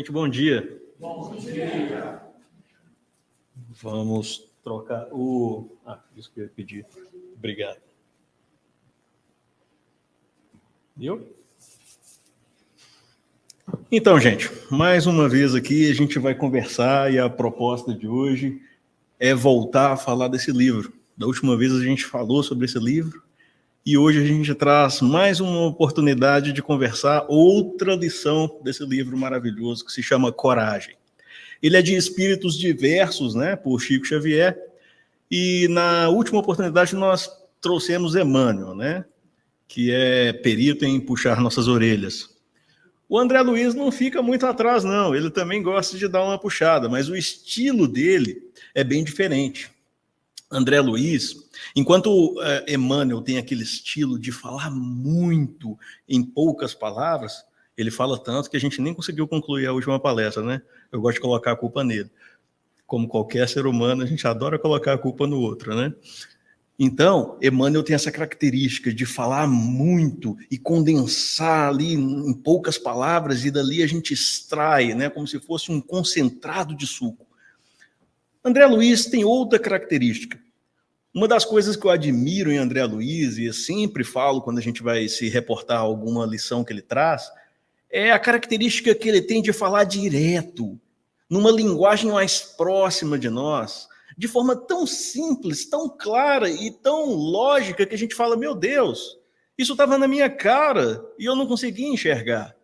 Gente, bom dia. Bom dia. Vamos trocar o... isso que eu ia pedir. Obrigado. Viu? Então, gente, mais uma vez aqui a gente vai conversar e a proposta de hoje é voltar a falar desse livro. Da última vez a gente falou sobre esse livro e hoje a gente traz mais uma oportunidade de conversar outra lição desse livro maravilhoso que se chama Coragem. Ele é de Espíritos Diversos, né, por Chico Xavier, e na última oportunidade nós trouxemos Emmanuel, né, que é perito em puxar nossas orelhas. O André Luiz não fica muito atrás, não, ele também gosta de dar uma puxada, mas o estilo dele é bem diferente. André Luiz, enquanto Emmanuel tem aquele estilo de falar muito em poucas palavras, ele fala tanto que a gente nem conseguiu concluir a última palestra, né? Eu gosto de colocar a culpa nele. Como qualquer ser humano, a gente adora colocar a culpa no outro, né? Então, Emmanuel tem essa característica de falar muito e condensar ali em poucas palavras e dali a gente extrai, né? Como se fosse um concentrado de suco. André Luiz tem outra característica. Uma das coisas que eu admiro em André Luiz, e eu sempre falo quando a gente vai se reportar alguma lição que ele traz, é a característica que ele tem de falar direto, numa linguagem mais próxima de nós, de forma tão simples, tão clara e tão lógica que a gente fala, meu Deus, isso estava na minha cara e eu não conseguia enxergar.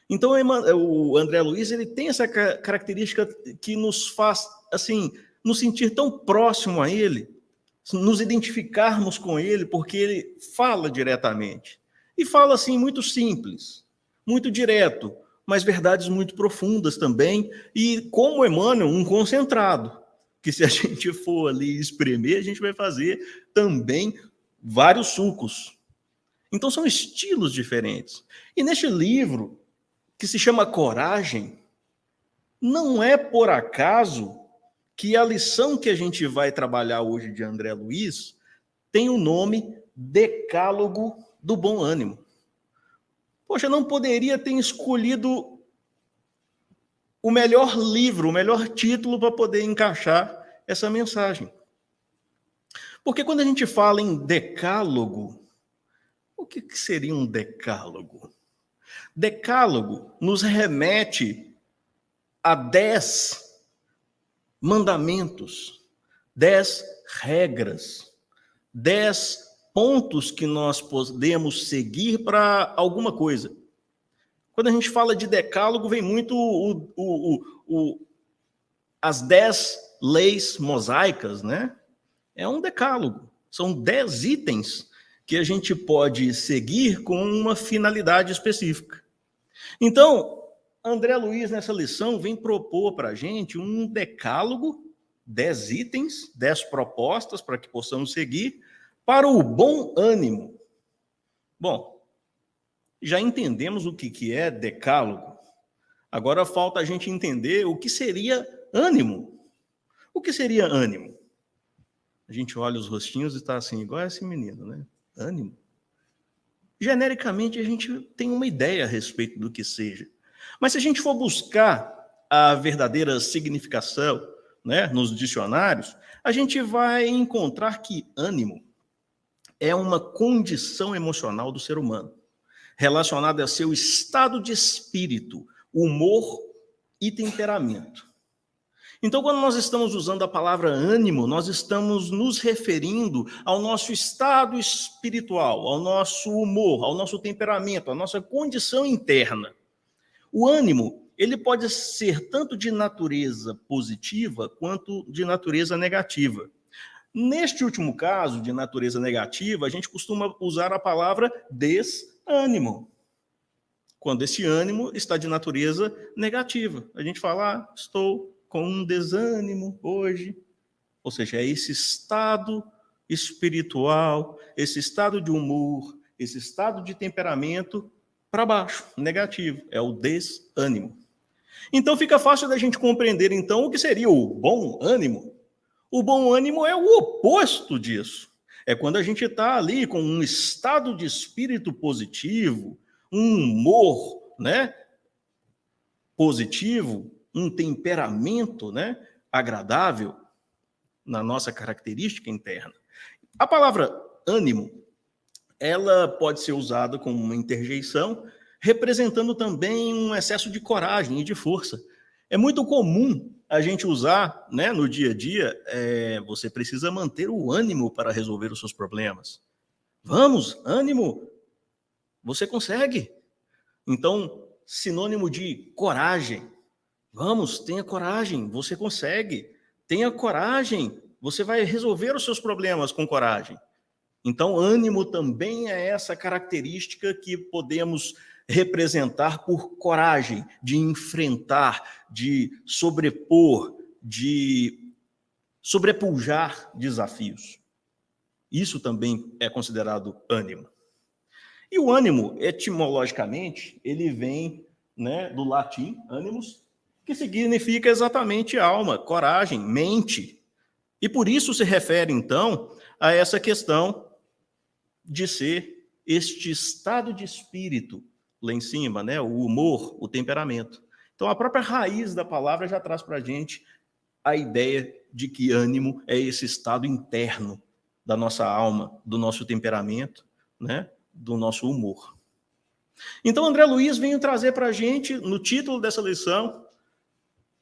Então, o André Luiz, ele tem essa característica que nos faz, assim, nos sentir tão próximo a ele, nos identificarmos com ele, porque ele fala diretamente. E fala, assim, muito simples, muito direto, mas verdades muito profundas também, e como Emmanuel, um concentrado, que se a gente for ali espremer, a gente vai fazer também vários sucos. Então, são estilos diferentes. E neste livro, que se chama Coragem, não é por acaso que a lição que a gente vai trabalhar hoje de André Luiz tem o nome Decálogo do Bom Ânimo. Poxa, não poderia ter escolhido o melhor livro, o melhor título para poder encaixar essa mensagem. Porque quando a gente fala em decálogo, o que seria um decálogo? Decálogo nos remete a 10 mandamentos, 10 regras, 10 pontos que nós podemos seguir para alguma coisa. Quando a gente fala de decálogo, vem muito as 10 leis mosaicas, né? É um decálogo. São 10 itens que a gente pode seguir com uma finalidade específica. Então, André Luiz, nessa lição, vem propor para a gente um decálogo, 10 itens, 10 propostas para que possamos seguir, para o bom ânimo. Bom, já entendemos o que é decálogo. Agora falta a gente entender o que seria ânimo. O que seria ânimo? A gente olha os rostinhos e está assim, igual esse menino, né? Ânimo. Genericamente, a gente tem uma ideia a respeito do que seja. Mas se a gente for buscar a verdadeira significação, né, nos dicionários, a gente vai encontrar que ânimo é uma condição emocional do ser humano, relacionada a seu estado de espírito, humor e temperamento. Então, quando nós estamos usando a palavra ânimo, nós estamos nos referindo ao nosso estado espiritual, ao nosso humor, ao nosso temperamento, à nossa condição interna. O ânimo, ele pode ser tanto de natureza positiva quanto de natureza negativa. Neste último caso, de natureza negativa, a gente costuma usar a palavra desânimo, quando esse ânimo está de natureza negativa. A gente fala, estou com um desânimo hoje. Ou seja, é esse estado espiritual, esse estado de humor, esse estado de temperamento para baixo, negativo. É o desânimo. Então fica fácil da gente compreender, então, o que seria o bom ânimo. O bom ânimo é o oposto disso. É quando a gente está ali com um estado de espírito positivo, um humor, né, positivo, um temperamento, né, agradável na nossa característica interna. A palavra ânimo, ela pode ser usada como uma interjeição, representando também um excesso de coragem e de força. É muito comum a gente usar, né, no dia a dia, você precisa manter o ânimo para resolver os seus problemas. Vamos, ânimo, você consegue. Então, sinônimo de coragem. Vamos, tenha coragem, você consegue. Tenha coragem, você vai resolver os seus problemas com coragem. Então, ânimo também é essa característica que podemos representar por coragem, de enfrentar, de sobrepor, de sobrepujar desafios. Isso também é considerado ânimo. E o ânimo, etimologicamente, ele vem, né, do latim, animus, que significa exatamente alma, coragem, mente. E por isso se refere, então, a essa questão de ser este estado de espírito, lá em cima, né, o humor, o temperamento. Então, a própria raiz da palavra já traz para a gente a ideia de que ânimo é esse estado interno da nossa alma, do nosso temperamento, né, do nosso humor. Então, André Luiz veio trazer para a gente, no título dessa lição,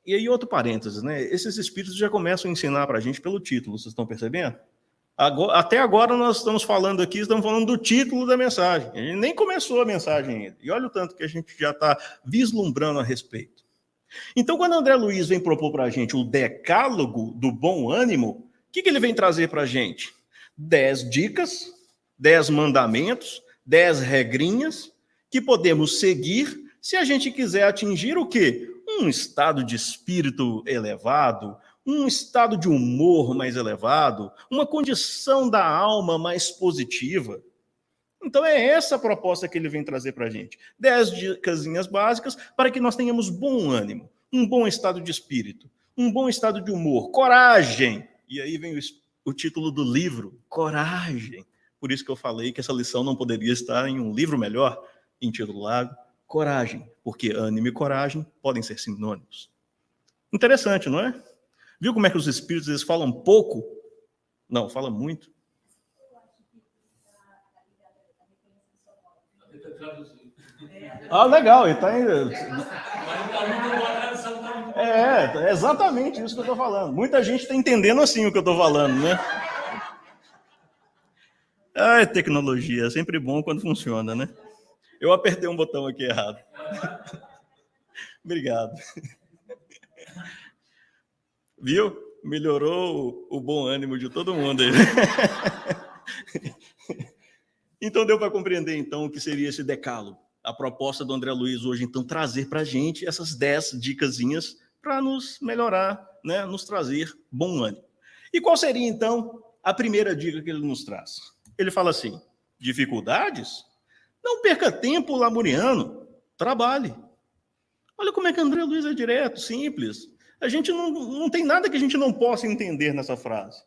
e aí outro parênteses, né, esses espíritos já começam a ensinar para a gente pelo título, vocês estão percebendo? Até agora nós estamos falando do título da mensagem, a gente nem começou a mensagem ainda, e olha o tanto que a gente já está vislumbrando a respeito. Então, quando André Luiz vem propor para a gente o decálogo do bom ânimo, o que ele vem trazer para a gente? 10 dicas, 10 mandamentos, 10 regrinhas que podemos seguir se a gente quiser atingir o quê? Um estado de espírito elevado, um estado de humor mais elevado, uma condição da alma mais positiva. Então é essa a proposta que ele vem trazer para a gente. 10 dicasinhas básicas para que nós tenhamos bom ânimo, um bom estado de espírito, um bom estado de humor, coragem. E aí vem o título do livro, Coragem. Por isso que eu falei que essa lição não poderia estar em um livro melhor, intitulado Coragem, porque ânimo e coragem podem ser sinônimos. Interessante, não é? Viu como é que os espíritos eles falam pouco? Não, falam muito. Ah, legal, ele está ainda. É exatamente isso que eu estou falando. Muita gente está entendendo assim o que eu estou falando, né? Ah, tecnologia, é sempre bom quando funciona, né? Eu apertei um botão aqui errado. Obrigado. Viu? Melhorou o bom ânimo de todo mundo aí. Então deu para compreender então o que seria esse decálogo. A proposta do André Luiz hoje, então, trazer para a gente essas 10 dicasinhas para nos melhorar, né? Nos trazer bom ânimo. E qual seria, então, a primeira dica que ele nos traz? Ele fala assim, dificuldades? Não perca tempo lamuriano, trabalhe. Olha como é que André Luiz é direto, simples. A gente não tem nada que a gente não possa entender nessa frase.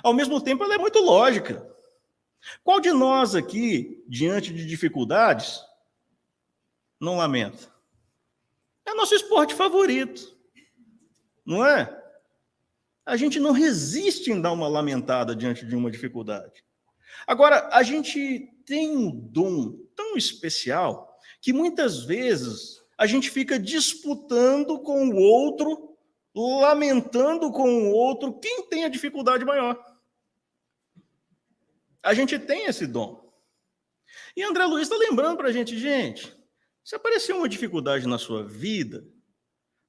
Ao mesmo tempo, ela é muito lógica. Qual de nós aqui, diante de dificuldades, não lamenta? É nosso esporte favorito, não é? A gente não resiste em dar uma lamentada diante de uma dificuldade. Agora, a gente tem um dom tão especial que muitas vezes a gente fica disputando com o outro, lamentando com o outro quem tem a dificuldade maior. A gente tem esse dom. E André Luiz está lembrando para a gente, se aparecer uma dificuldade na sua vida,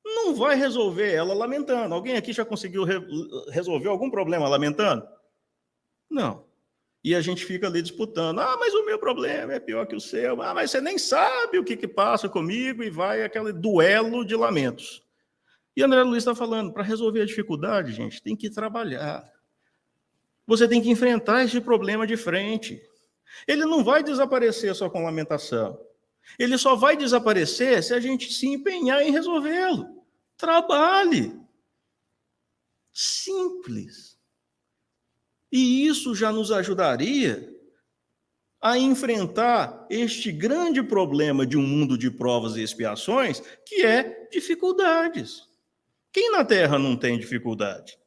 não vai resolver ela lamentando. Alguém aqui já conseguiu resolver algum problema lamentando? Não. E a gente fica ali disputando. Ah, mas o meu problema é pior que o seu. Ah, mas você nem sabe o que passa comigo, e vai aquele duelo de lamentos. E André Luiz está falando, para resolver a dificuldade, gente, tem que trabalhar. Você tem que enfrentar esse problema de frente. Ele não vai desaparecer só com lamentação. Ele só vai desaparecer se a gente se empenhar em resolvê-lo. Trabalhe. Simples. E isso já nos ajudaria a enfrentar este grande problema de um mundo de provas e expiações, que é dificuldades. Quem na Terra não tem dificuldade?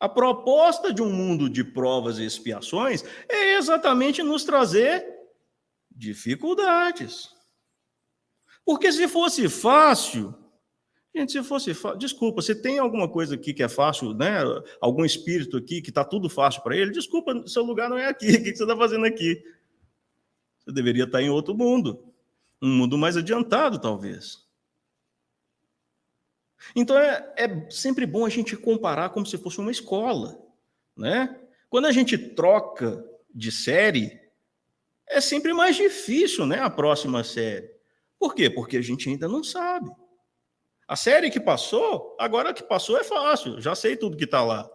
A proposta de um mundo de provas e expiações é exatamente nos trazer dificuldades. Porque se fosse fácil, gente, se fosse fácil, desculpa, se tem alguma coisa aqui que é fácil, né? Algum espírito aqui que está tudo fácil para ele, desculpa, seu lugar não é aqui, o que você está fazendo aqui? Você deveria estar em outro mundo, um mundo mais adiantado, talvez. Então, é sempre bom a gente comparar como se fosse uma escola, né? Quando a gente troca de série, é sempre mais difícil, né, a próxima série. Por quê? Porque a gente ainda não sabe. A série que passou, agora que passou é fácil, já sei tudo que está lá.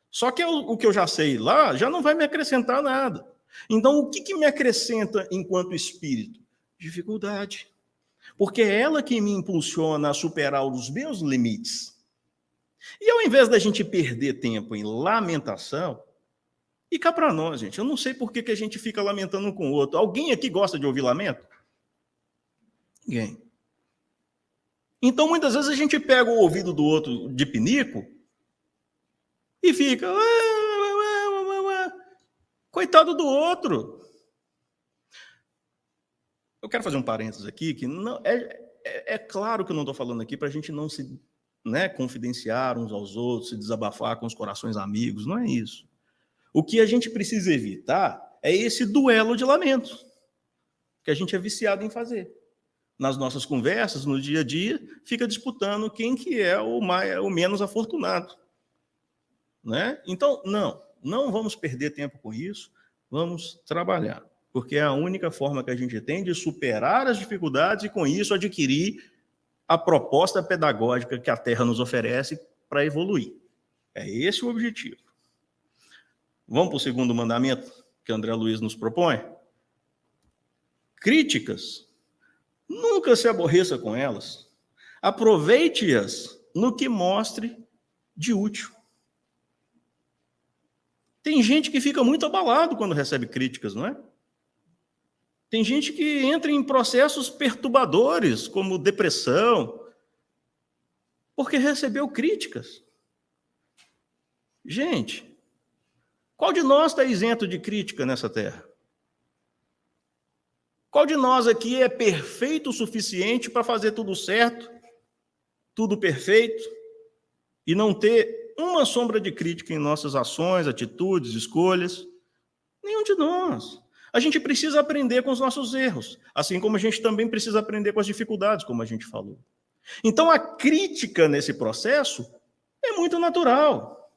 Só que o que eu já sei lá já não vai me acrescentar nada. Então, o que me acrescenta enquanto espírito? Dificuldade. Porque é ela que me impulsiona a superar os meus limites. E ao invés da gente perder tempo em lamentação, e cá para nós, gente, eu não sei por que a gente fica lamentando um com o outro. Alguém aqui gosta de ouvir lamento? Ninguém. Então, muitas vezes a gente pega o ouvido do outro de pinico e fica... Coitado do outro. Eu quero fazer um parênteses aqui, que não, é claro que eu não estou falando aqui para a gente não se, né, confidenciar uns aos outros, se desabafar com os corações amigos, não é isso. O que a gente precisa evitar é esse duelo de lamentos, que a gente é viciado em fazer. Nas nossas conversas, no dia a dia, fica disputando quem que é o menos afortunado. Né? Então, não vamos perder tempo com isso, vamos trabalhar. Porque é a única forma que a gente tem de superar as dificuldades e, com isso, adquirir a proposta pedagógica que a Terra nos oferece para evoluir. É esse o objetivo. Vamos para o segundo mandamento que André Luiz nos propõe? Críticas. Nunca se aborreça com elas. Aproveite-as no que mostre de útil. Tem gente que fica muito abalado quando recebe críticas, não é? Tem gente que entra em processos perturbadores, como depressão, porque recebeu críticas. Gente, qual de nós está isento de crítica nessa terra? Qual de nós aqui é perfeito o suficiente para fazer tudo certo, tudo perfeito, e não ter uma sombra de crítica em nossas ações, atitudes, escolhas? Nenhum de nós. A gente precisa aprender com os nossos erros, assim como a gente também precisa aprender com as dificuldades, como a gente falou. Então, a crítica nesse processo é muito natural.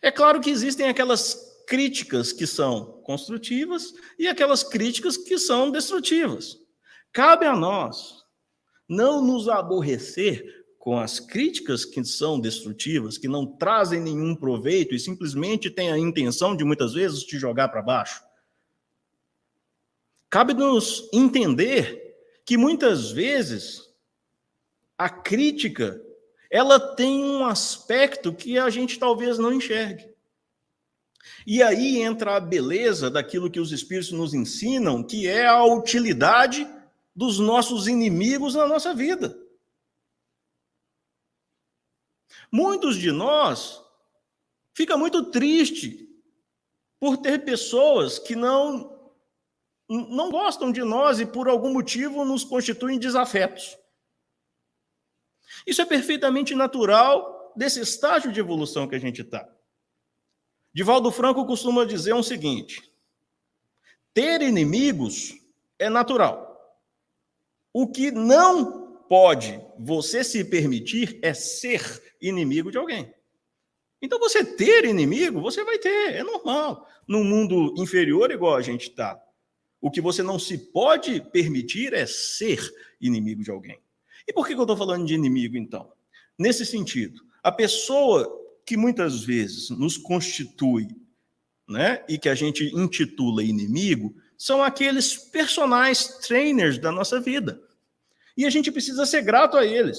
É claro que existem aquelas críticas que são construtivas e aquelas críticas que são destrutivas. Cabe a nós não nos aborrecer com as críticas que são destrutivas, que não trazem nenhum proveito e simplesmente têm a intenção de, muitas vezes, te jogar para baixo. Cabe-nos entender que, muitas vezes, a crítica ela tem um aspecto que a gente talvez não enxergue. E aí entra a beleza daquilo que os Espíritos nos ensinam, que é a utilidade dos nossos inimigos na nossa vida. Muitos de nós ficam muito tristes por ter pessoas que não gostam de nós e por algum motivo nos constituem desafetos. Isso é perfeitamente natural desse estágio de evolução que a gente está. Divaldo Franco costuma dizer o seguinte: ter inimigos é natural. O que não pode você se permitir é ser inimigo de alguém. Então, você ter inimigo, você vai ter, é normal. No mundo inferior, igual a gente está, o que você não se pode permitir é ser inimigo de alguém. E por que eu estou falando de inimigo, então? Nesse sentido, a pessoa que muitas vezes nos constitui, né, e que a gente intitula inimigo, são aqueles personagens trainers da nossa vida. E a gente precisa ser grato a eles.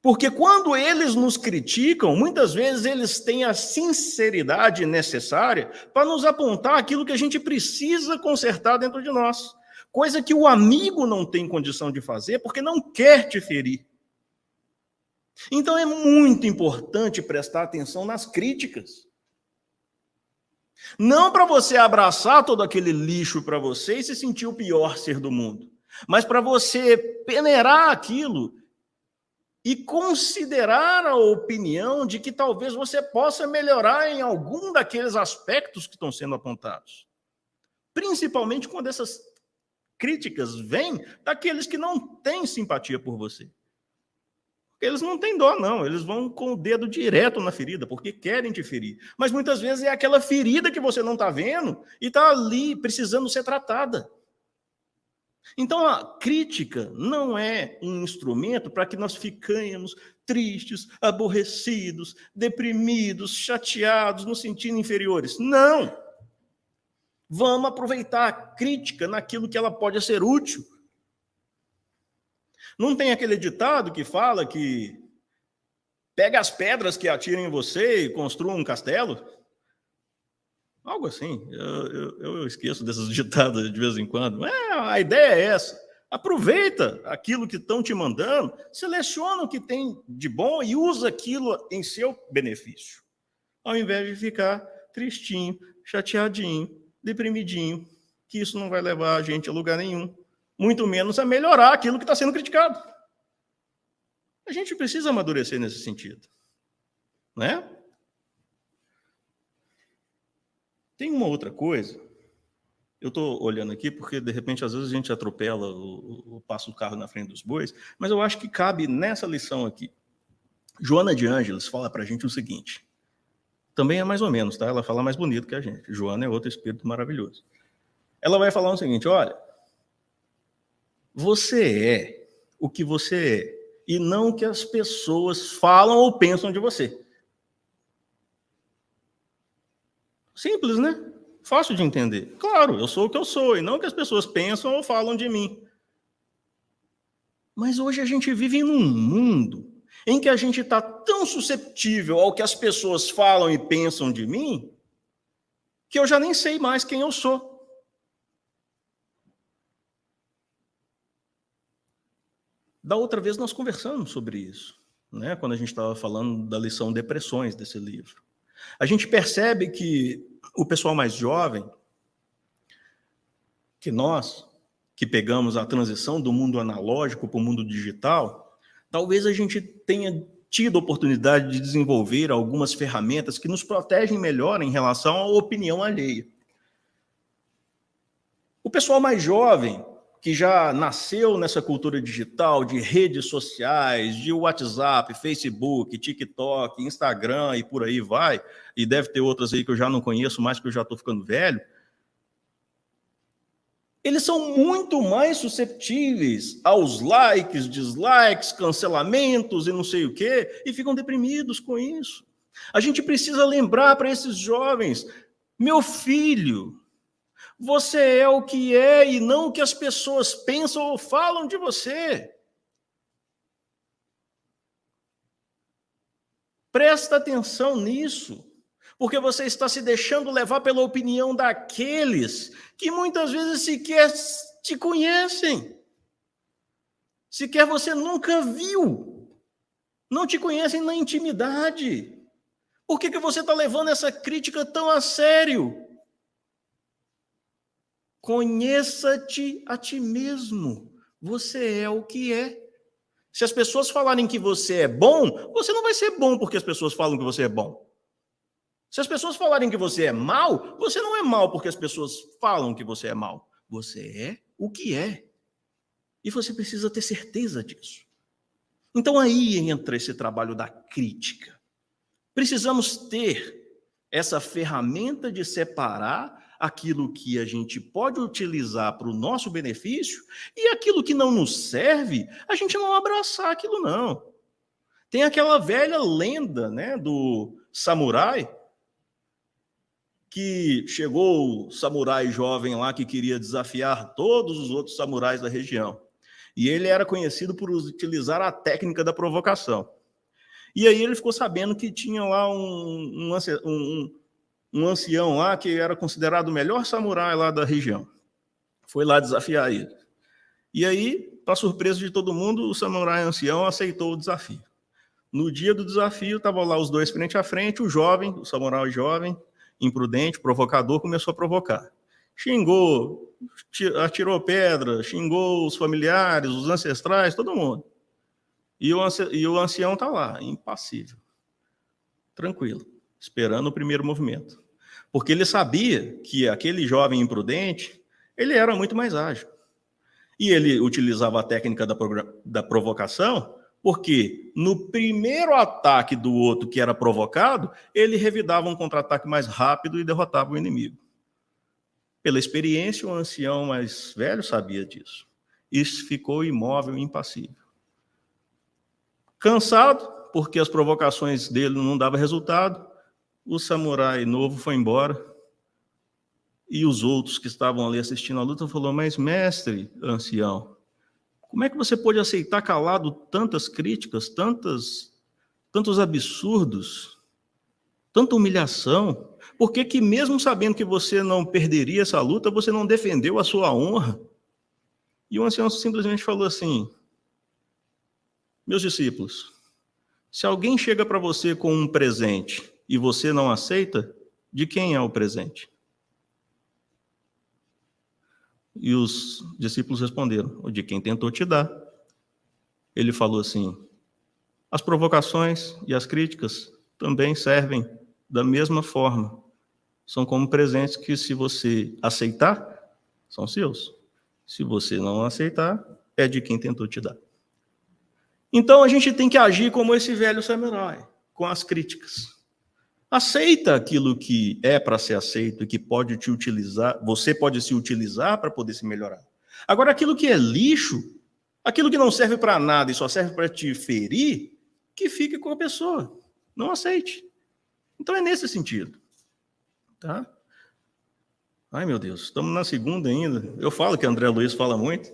Porque quando eles nos criticam, muitas vezes eles têm a sinceridade necessária para nos apontar aquilo que a gente precisa consertar dentro de nós. Coisa que o amigo não tem condição de fazer porque não quer te ferir. Então é muito importante prestar atenção nas críticas. Não para você abraçar todo aquele lixo para você e se sentir o pior ser do mundo, mas para você peneirar aquilo e considerar a opinião de que talvez você possa melhorar em algum daqueles aspectos que estão sendo apontados. Principalmente quando essas críticas vêm daqueles que não têm simpatia por você. Eles não têm dó, não. Eles vão com o dedo direto na ferida, porque querem te ferir. Mas muitas vezes é aquela ferida que você não está vendo e está ali precisando ser tratada. Então, a crítica não é um instrumento para que nós fiquemos tristes, aborrecidos, deprimidos, chateados, nos sentindo inferiores. Não! Vamos aproveitar a crítica naquilo que ela pode ser útil. Não tem aquele ditado que fala que pega as pedras que atiram em você e construa um castelo? Algo assim. Eu esqueço desses ditados de vez em quando. A ideia é essa. Aproveita aquilo que estão te mandando, seleciona o que tem de bom e usa aquilo em seu benefício. Ao invés de ficar tristinho, chateadinho, deprimidinho, que isso não vai levar a gente a lugar nenhum. Muito menos a melhorar aquilo que está sendo criticado. A gente precisa amadurecer nesse sentido. Né? Tem uma outra coisa. Eu estou olhando aqui porque, de repente, às vezes a gente atropela passa o carro na frente dos bois, mas eu acho que cabe nessa lição aqui. Joana de Ângeles fala para a gente o seguinte. Também é mais ou menos, tá? Ela fala mais bonito que a gente. Joana é outro espírito maravilhoso. Ela vai falar o seguinte, olha, você é o que você é, e não o que as pessoas falam ou pensam de você. Simples, né? Fácil de entender. Claro, eu sou o que eu sou, e não o que as pessoas pensam ou falam de mim. Mas hoje a gente vive num mundo em que a gente está tão susceptível ao que as pessoas falam e pensam de mim, que eu já nem sei mais quem eu sou. Da outra vez nós conversamos sobre isso, né? Quando a gente estava falando da lição Depressões desse livro. A gente percebe que o pessoal mais jovem, que nós, que pegamos a transição do mundo analógico para o mundo digital, talvez a gente tenha tido a oportunidade de desenvolver algumas ferramentas que nos protegem melhor em relação à opinião alheia. O pessoal mais jovem, que já nasceu nessa cultura digital, de redes sociais, de WhatsApp, Facebook, TikTok, Instagram e por aí vai, e deve ter outras aí que eu já não conheço mais, porque eu já estou ficando velho, eles são muito mais susceptíveis aos likes, dislikes, cancelamentos e não sei o quê, e ficam deprimidos com isso. A gente precisa lembrar para esses jovens, meu filho, você é o que é e não o que as pessoas pensam ou falam de você. Presta atenção nisso, porque você está se deixando levar pela opinião daqueles que muitas vezes sequer te conhecem. Sequer você nunca viu. Não te conhecem na intimidade. Por que você está levando essa crítica tão a sério? Conheça-te a ti mesmo. Você é o que é. Se as pessoas falarem que você é bom, você não vai ser bom porque as pessoas falam que você é bom. Se as pessoas falarem que você é mal, você não é mal porque as pessoas falam que você é mal. Você é o que é. E você precisa ter certeza disso. Então aí entra esse trabalho da crítica. Precisamos ter essa ferramenta de separar aquilo que a gente pode utilizar para o nosso benefício e aquilo que não nos serve, a gente não abraçar aquilo, não. Tem aquela velha lenda, né, do samurai, que chegou o samurai jovem lá que queria desafiar todos os outros samurais da região. E ele era conhecido por utilizar a técnica da provocação. E aí ele ficou sabendo que tinha lá um ancião lá que era considerado o melhor samurai lá da região. Foi lá desafiar ele. E aí, para surpresa de todo mundo, o samurai ancião aceitou o desafio. No dia do desafio, estavam lá os dois frente a frente, o jovem, o samurai jovem, imprudente, provocador, começou a provocar. Xingou, atirou pedra, xingou os familiares, os ancestrais, todo mundo. E o ancião está lá, impassível, tranquilo, esperando o primeiro movimento. Porque ele sabia que aquele jovem imprudente, ele era muito mais ágil. E ele utilizava a técnica da provocação, porque no primeiro ataque do outro que era provocado, ele revidava um contra-ataque mais rápido e derrotava o inimigo. Pela experiência, o ancião mais velho sabia disso. Isso ficou imóvel e impassível. Cansado, porque as provocações dele não davam resultado, o samurai novo foi embora. E os outros que estavam ali assistindo a luta falaram: mas mestre ancião, como é que você pode aceitar calado tantas críticas, tantos absurdos, tanta humilhação? Por que mesmo sabendo que você não perderia essa luta, você não defendeu a sua honra? E o ancião simplesmente falou assim: meus discípulos, se alguém chega para você com um presente e você não aceita, de quem é o presente? E os discípulos responderam: de quem tentou te dar. Ele falou assim: as provocações e as críticas também servem da mesma forma. São como presentes que, se você aceitar, são seus. Se você não aceitar, é de quem tentou te dar. Então a gente tem que agir como esse velho samurai, com as críticas. Aceita aquilo que é para ser aceito e que pode te utilizar, você pode se utilizar para poder se melhorar. Agora, aquilo que é lixo, aquilo que não serve para nada e só serve para te ferir, que fique com a pessoa. Não aceite. Então é nesse sentido. Tá? Ai, meu Deus, estamos na segunda ainda. Eu falo que André Luiz fala muito.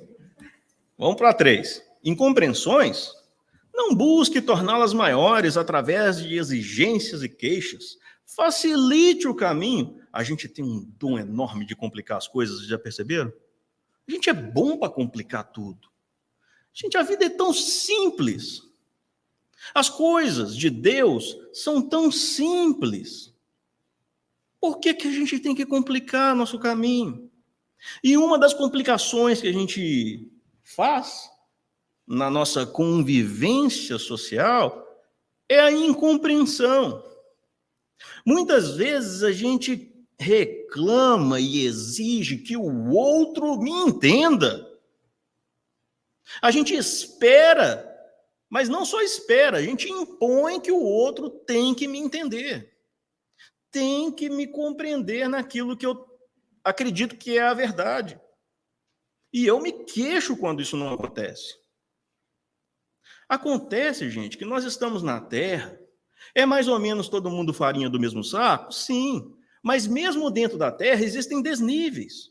Vamos para 3. Incompreensões. Não busque torná-las maiores através de exigências e queixas. Facilite o caminho. A gente tem um dom enorme de complicar as coisas, já perceberam? A gente é bom para complicar tudo. Gente, a vida é tão simples. As coisas de Deus são tão simples. Por que a gente tem que complicar nosso caminho? E uma das complicações que a gente faz na nossa convivência social é a incompreensão. Muitas vezes a gente reclama e exige que o outro me entenda. A gente espera, mas não só espera, a gente impõe que o outro tem que me entender. Tem que me compreender naquilo que eu acredito que é a verdade. E eu me queixo quando isso não acontece. Acontece, gente, que nós estamos na Terra, é mais ou menos todo mundo farinha do mesmo saco? Sim, mas mesmo dentro da Terra existem desníveis.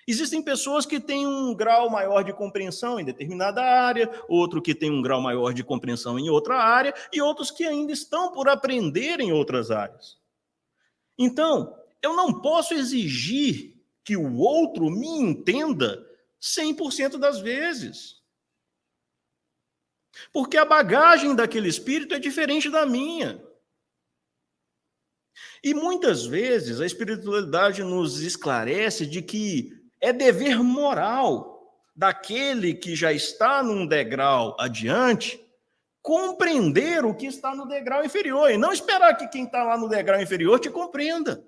Existem pessoas que têm um grau maior de compreensão em determinada área, outro que tem um grau maior de compreensão em outra área, e outros que ainda estão por aprender em outras áreas. Então, eu não posso exigir que o outro me entenda 100% das vezes. Porque a bagagem daquele espírito é diferente da minha. E muitas vezes a espiritualidade nos esclarece de que é dever moral daquele que já está num degrau adiante compreender o que está no degrau inferior e não esperar que quem está lá no degrau inferior te compreenda.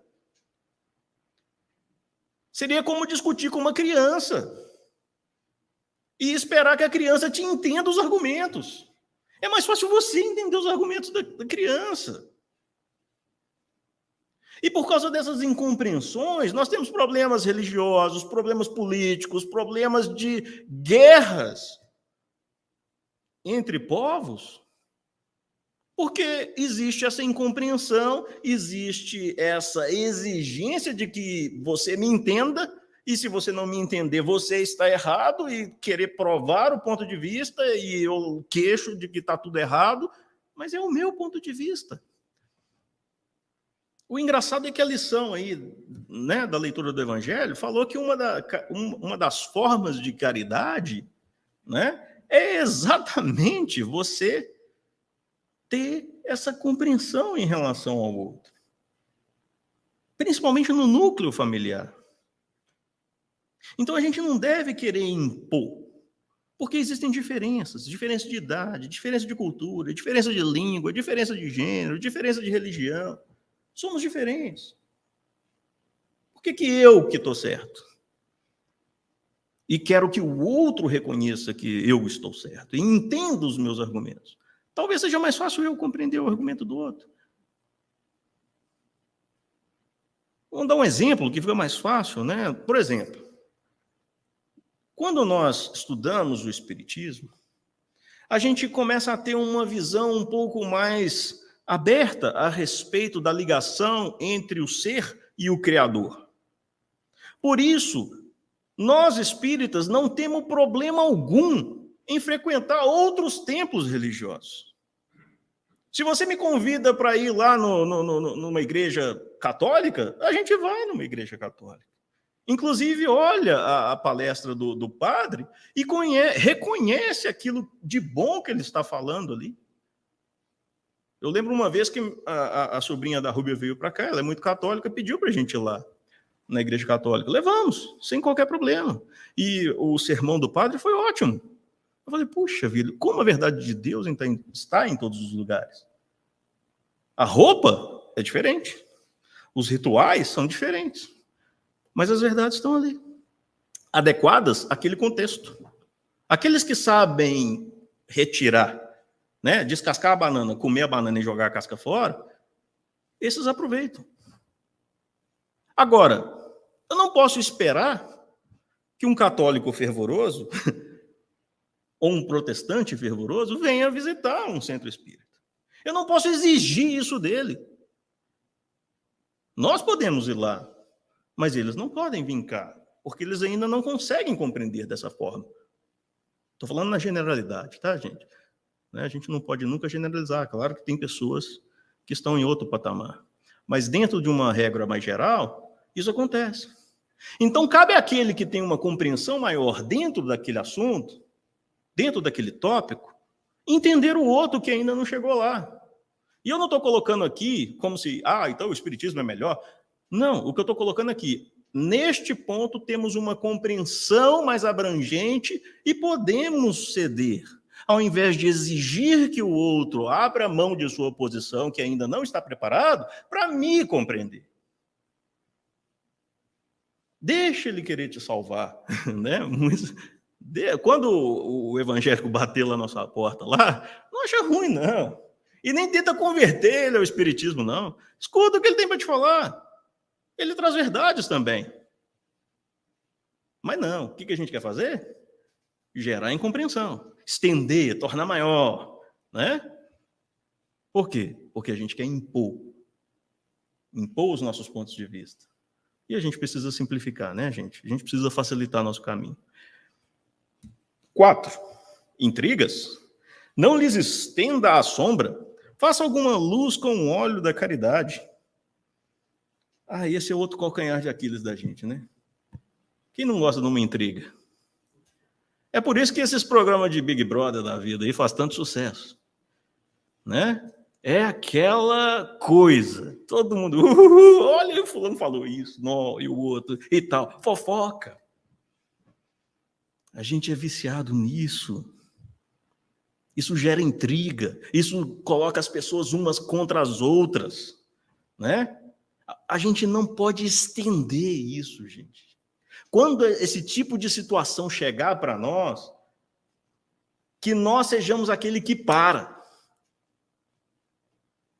Seria como discutir com uma criança e esperar que a criança te entenda os argumentos. É mais fácil você entender os argumentos da criança. E por causa dessas incompreensões, nós temos problemas religiosos, problemas políticos, problemas de guerras entre povos, porque existe essa incompreensão, existe essa exigência de que você me entenda, e se você não me entender, você está errado, e querer provar o ponto de vista, e eu queixo de que está tudo errado, mas é o meu ponto de vista. O engraçado é que a lição aí, né, da leitura do Evangelho falou que uma das formas de caridade, né, é exatamente você ter essa compreensão em relação ao outro, principalmente no núcleo familiar. Então a gente não deve querer impor, porque existem diferenças de idade, diferença de cultura, diferença de língua, diferença de gênero, diferença de religião. Somos diferentes. Por que eu que estou certo? E quero que o outro reconheça que eu estou certo e entenda os meus argumentos. Talvez seja mais fácil eu compreender o argumento do outro. Vamos dar um exemplo que fica mais fácil, né? Por exemplo, quando nós estudamos o Espiritismo, a gente começa a ter uma visão um pouco mais aberta a respeito da ligação entre o ser e o Criador. Por isso, nós espíritas não temos problema algum em frequentar outros templos religiosos. Se você me convida para ir lá numa igreja católica, a gente vai numa igreja católica. Inclusive, olha a palestra do padre e reconhece aquilo de bom que ele está falando ali. Eu lembro uma vez que a sobrinha da Rúbia veio para cá, ela é muito católica, pediu para a gente ir lá na igreja católica. Levamos, sem qualquer problema. E o sermão do padre foi ótimo. Eu falei, puxa vida, como a verdade de Deus está em todos os lugares. A roupa é diferente. Os rituais são diferentes. Mas as verdades estão ali, adequadas àquele contexto. Aqueles que sabem retirar, né, descascar a banana, comer a banana e jogar a casca fora, esses aproveitam. Agora, eu não posso esperar que um católico fervoroso ou um protestante fervoroso venha visitar um centro espírita. Eu não posso exigir isso dele. Nós podemos ir lá, mas eles não podem vir cá, porque eles ainda não conseguem compreender dessa forma. Estou falando na generalidade, tá, gente? A gente não pode nunca generalizar. Claro que tem pessoas que estão em outro patamar. Mas dentro de uma regra mais geral, isso acontece. Então, cabe àquele que tem uma compreensão maior dentro daquele assunto, dentro daquele tópico, entender o outro que ainda não chegou lá. E eu não estou colocando aqui como se, então o espiritismo é melhor. Não, o que eu estou colocando aqui, neste ponto temos uma compreensão mais abrangente e podemos ceder. Ao invés de exigir que o outro abra mão de sua posição, que ainda não está preparado, para me compreender. Deixa ele querer te salvar. Né? Quando o evangélico bater lá na nossa porta, não acha ruim, não. E nem tenta converter ele ao espiritismo, não. Escuta o que ele tem para te falar. Ele traz verdades também. Mas não, o que a gente quer fazer? Gerar incompreensão, estender, tornar maior, né? Por quê? Porque a gente quer impor os nossos pontos de vista. E a gente precisa simplificar, né, gente? A gente precisa facilitar nosso caminho. 4. Intrigas. Não lhes estenda a sombra, faça alguma luz com o óleo da caridade. Esse é outro calcanhar de Aquiles da gente, né? Quem não gosta de uma intriga? É por isso que esses programas de Big Brother da vida aí faz tanto sucesso, né? É aquela coisa, todo mundo, olha, o fulano falou isso, não, e o outro, e tal, fofoca. A gente é viciado nisso. Isso gera intriga, isso coloca as pessoas umas contra as outras, né? A gente não pode estender isso, gente. Quando esse tipo de situação chegar para nós, que nós sejamos aquele que para.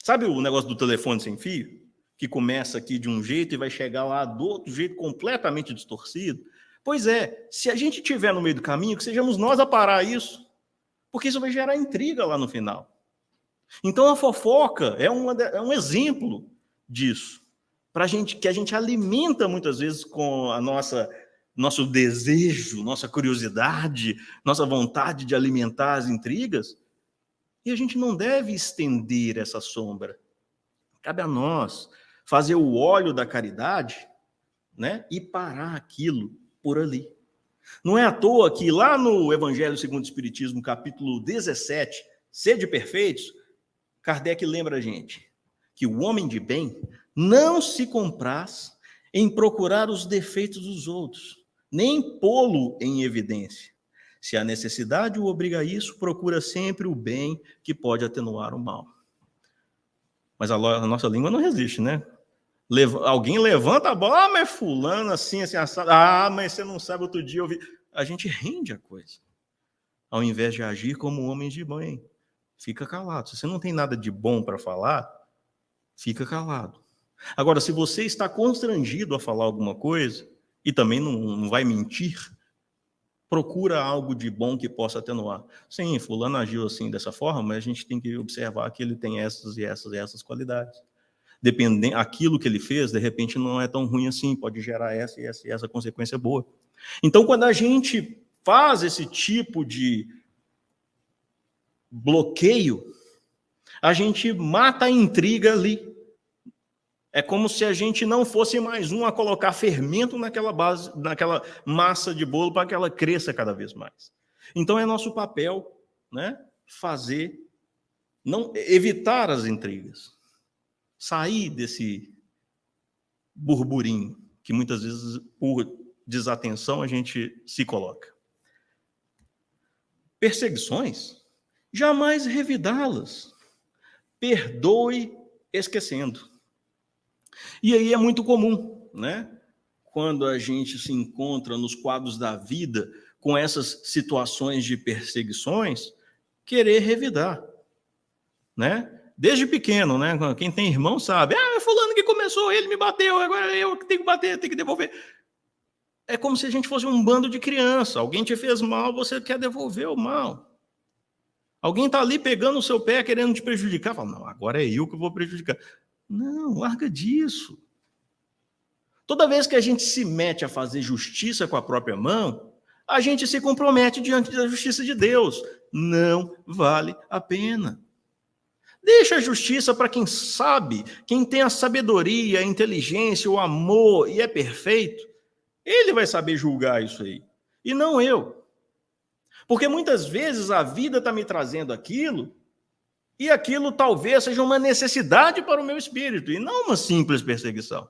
Sabe o negócio do telefone sem fio? Que começa aqui de um jeito e vai chegar lá do outro jeito completamente distorcido? Pois é, se a gente estiver no meio do caminho, que sejamos nós a parar isso, porque isso vai gerar intriga lá no final. Então a fofoca é um exemplo disso, que a gente alimenta muitas vezes com a nossa nosso desejo, nossa curiosidade, nossa vontade de alimentar as intrigas, e a gente não deve estender essa sombra. Cabe a nós fazer o óleo da caridade, né, e parar aquilo por ali. Não é à toa que lá no Evangelho segundo o Espiritismo, capítulo 17, Sede perfeitos, Kardec lembra a gente que o homem de bem não se compraz em procurar os defeitos dos outros, nem pô-lo em evidência. Se a necessidade o obriga a isso, procura sempre o bem que pode atenuar o mal. Mas a nossa língua não resiste, né? Alguém levanta a bola, mas fulano assim, assado. Mas você não sabe, outro dia eu vi. A gente rende a coisa. Ao invés de agir como homens de bem. Fica calado. Se você não tem nada de bom para falar, fica calado. Agora, se você está constrangido a falar alguma coisa, e também não vai mentir, procura algo de bom que possa atenuar. Sim, fulano agiu assim dessa forma, mas a gente tem que observar que ele tem essas e essas e essas qualidades. Dependendo, aquilo que ele fez, de repente, não é tão ruim assim, pode gerar essa e essa e essa consequência boa. Então, quando a gente faz esse tipo de bloqueio, a gente mata a intriga ali. É como se a gente não fosse mais um a colocar fermento naquela massa de bolo para que ela cresça cada vez mais. Então, é nosso papel, né, evitar as intrigas. Sair desse burburinho que muitas vezes, por desatenção, a gente se coloca. Perseguições, jamais revidá-las. Perdoe esquecendo. E aí é muito comum, né? Quando a gente se encontra nos quadros da vida com essas situações de perseguições, querer revidar, né? Desde pequeno, né? Quem tem irmão sabe. É fulano que começou, ele me bateu, agora eu que tenho que bater, tenho que devolver. É como se a gente fosse um bando de criança. Alguém te fez mal, você quer devolver o mal. Alguém está ali pegando o seu pé, querendo te prejudicar. Fala, não, agora é eu que vou prejudicar. Não, larga disso. Toda vez que a gente se mete a fazer justiça com a própria mão, a gente se compromete diante da justiça de Deus. Não vale a pena. Deixa a justiça para quem sabe, quem tem a sabedoria, a inteligência, o amor e é perfeito. Ele vai saber julgar isso aí. E não eu. Porque muitas vezes a vida está me trazendo aquilo, e aquilo talvez seja uma necessidade para o meu espírito, e não uma simples perseguição.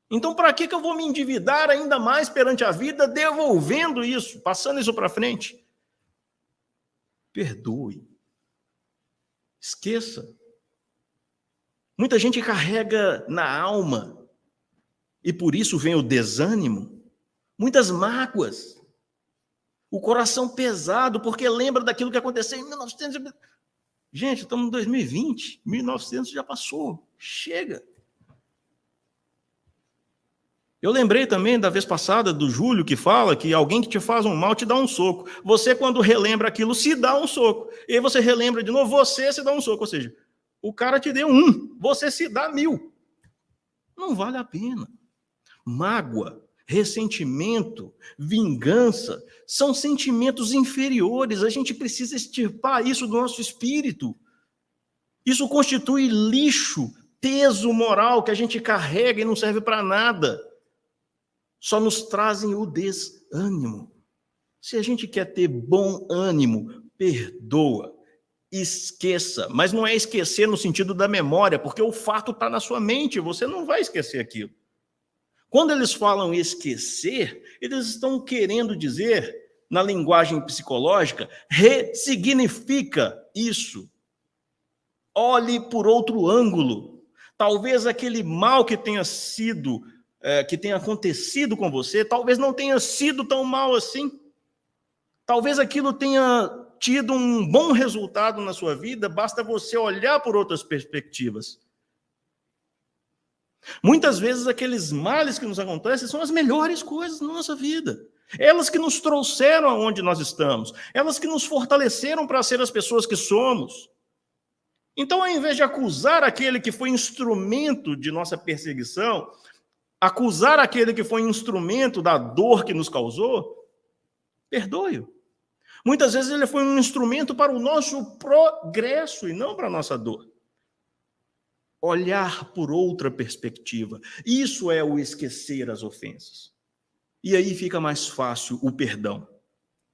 Então, para que eu vou me endividar ainda mais perante a vida, devolvendo isso, passando isso para frente? Perdoe. Esqueça. Muita gente carrega na alma, e por isso vem o desânimo, muitas mágoas, o coração pesado, porque lembra daquilo que aconteceu em 1900. Gente, estamos em 2020, 1900 já passou, chega. Eu lembrei também da vez passada do Júlio que fala que alguém que te faz um mal te dá um soco. Você, quando relembra aquilo, se dá um soco. E aí você relembra de novo, você se dá um soco. Ou seja, o cara te deu 1, você se dá 1000. Não vale a pena. Mágoa, ressentimento, vingança, são sentimentos inferiores. A gente precisa extirpar isso do nosso espírito. Isso constitui lixo, peso moral que a gente carrega e não serve para nada. Só nos trazem o desânimo. Se a gente quer ter bom ânimo, perdoa, esqueça. Mas não é esquecer no sentido da memória, porque o fato está na sua mente, você não vai esquecer aquilo. Quando eles falam esquecer, eles estão querendo dizer, na linguagem psicológica, ressignifica isso. Olhe por outro ângulo. Talvez aquele mal que tenha sido, que tenha acontecido com você, talvez não tenha sido tão mal assim. Talvez aquilo tenha tido um bom resultado na sua vida, basta você olhar por outras perspectivas. Muitas vezes aqueles males que nos acontecem são as melhores coisas na nossa vida. Elas que nos trouxeram aonde nós estamos. Elas que nos fortaleceram para ser as pessoas que somos. Então, ao invés de acusar aquele que foi instrumento de nossa perseguição, acusar aquele que foi instrumento da dor que nos causou, perdoe-o. Muitas vezes ele foi um instrumento para o nosso progresso e não para a nossa dor. Olhar por outra perspectiva. Isso é o esquecer as ofensas. E aí fica mais fácil o perdão.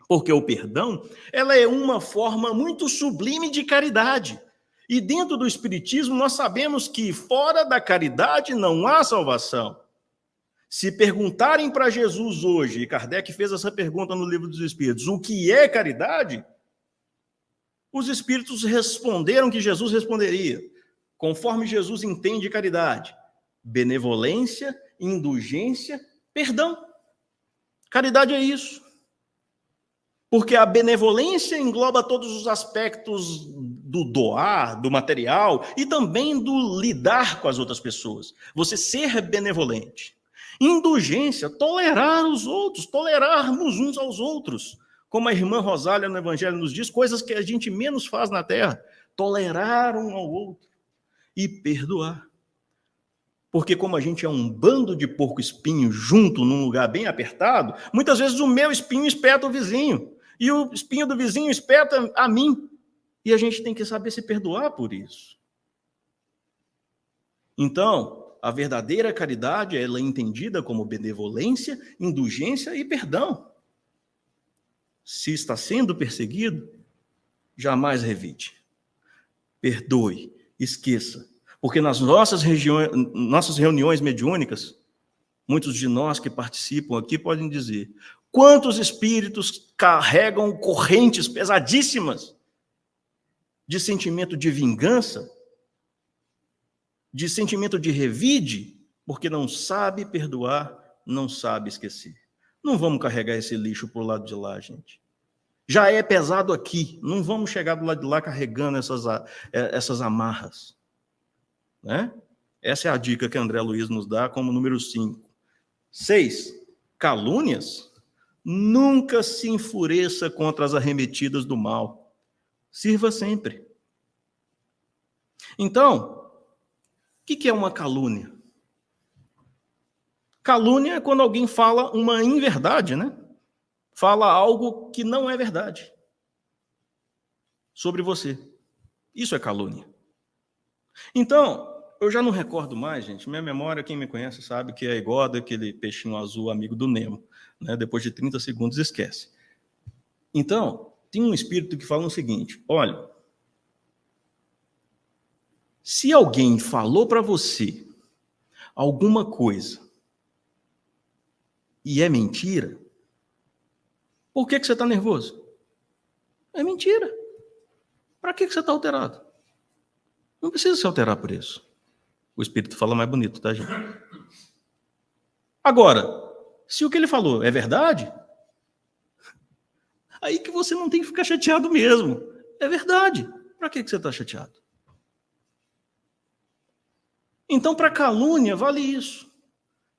Porque o perdão, ela é uma forma muito sublime de caridade. E dentro do Espiritismo, nós sabemos que fora da caridade não há salvação. Se perguntarem para Jesus hoje, e Kardec fez essa pergunta no Livro dos Espíritos, o que é caridade? Os Espíritos responderam que Jesus responderia, conforme Jesus entende caridade: benevolência, indulgência, perdão. Caridade é isso. Porque a benevolência engloba todos os aspectos do doar, do material, e também do lidar com as outras pessoas. Você ser benevolente. Indulgência, tolerar os outros, tolerarmos uns aos outros. Como a irmã Rosália no Evangelho nos diz, coisas que a gente menos faz na terra. Tolerar um ao outro e perdoar. Porque como a gente é um bando de porco-espinho junto num lugar bem apertado, muitas vezes o meu espinho espeta o vizinho. E o espinho do vizinho espeta a mim. E a gente tem que saber se perdoar por isso. Então, a verdadeira caridade, ela é entendida como benevolência, indulgência e perdão. Se está sendo perseguido, jamais revide. Perdoe, esqueça. Porque nas nossas reuniões mediúnicas, muitos de nós que participam aqui podem dizer: quantos espíritos carregam correntes pesadíssimas de sentimento de vingança, de sentimento de revide, porque não sabe perdoar, não sabe esquecer. Não vamos carregar esse lixo para o lado de lá, gente. Já é pesado aqui, não vamos chegar do lado de lá carregando essas amarras. Né? Essa é a dica que André Luiz nos dá como número 5. 6. Calúnias. Nunca se enfureça contra as arremetidas do mal. Sirva sempre. Então, o que é uma calúnia? Calúnia é quando alguém fala uma inverdade, né? Fala algo que não é verdade sobre você. Isso é calúnia. Então, eu já não recordo mais, gente. Minha memória, quem me conhece sabe que é igual daquele peixinho azul amigo do Nemo. Né? Depois de 30 segundos, esquece. Então, tem um espírito que fala o seguinte: olha, se alguém falou para você alguma coisa e é mentira, por que você está nervoso? É mentira. Para que você está alterado? Não precisa se alterar por isso. O espírito fala mais bonito, tá, gente? Agora, se o que ele falou é verdade, aí que você não tem que ficar chateado mesmo. É verdade. Para que você está chateado? Então, para calúnia, vale isso.